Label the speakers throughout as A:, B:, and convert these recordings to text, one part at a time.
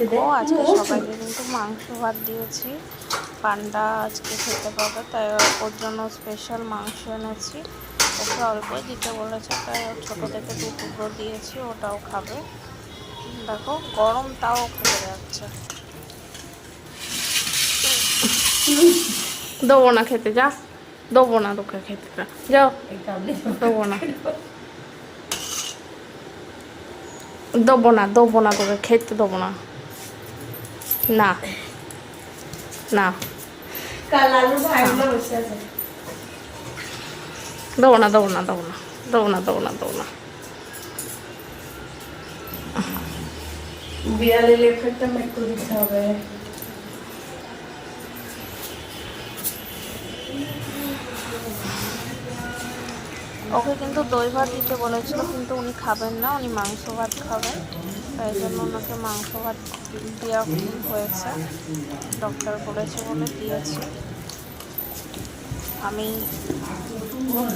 A: দেখো আজকে সবাইকে কিন্তু মাংস ভাত দিয়েছি। পান্ডা আজকে খেতে পাবে, তাই ওর জন্য স্পেশাল মাংস এনেছি। ওকে অল্পই দিতে বলেছে, তাই ছোটো থেকে 2 টুকরো দিয়েছি, ওটাও খাবে। দেখো গরম তাও খেতে যাচ্ছে। দেবো না খেতে, যা দেবো না তোকে খেতে, যাও দেবো না, দেবো না তোকে খেতে, দেবো না, না না দেবো না, দেবো না, দেবো না, দেবো না, দেবো না, দেবো না।
B: বিড়ালের লেফটটা একটু দিতে হবে।
A: ওকে কিন্তু দই ভাত দিতে বলেছিল, কিন্তু উনি খাবেন না, উনি মাংস ভাত খাবেন। তাই জন্য ওনাকে মাংস ভাত দেওয়া হয়েছে, ডক্টর বলেছে বলে দিয়েছি। আমি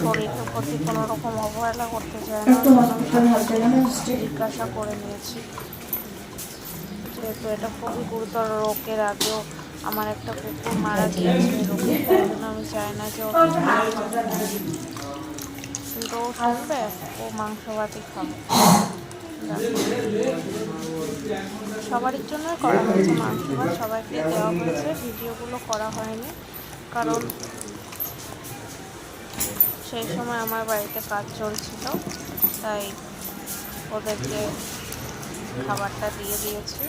A: শরীরের প্রতি কোনো রকম অবহেলা করতে চাই না, জিজ্ঞাসা করে নিয়েছি। যেহেতু এটা খুবই গুরুতর রোগ, এর আগেও আমার একটা কুকুর মারা গিয়েছে রোগে, তাই জন্য আমি চাই না যে ওকে, কিন্তু ও শুনবে, ও মাংস ভাতই খাবে। সবারই জন্যই করা হয়েছে মাংস ভাত, সবাইকে দেওয়া হয়েছে। ভিডিওগুলো করা হয়নি কারণ সেই সময় আমার বাড়িতে কাজ চলছিল, তাই ওদেরকে খাবারটা দিয়ে দিয়েছি।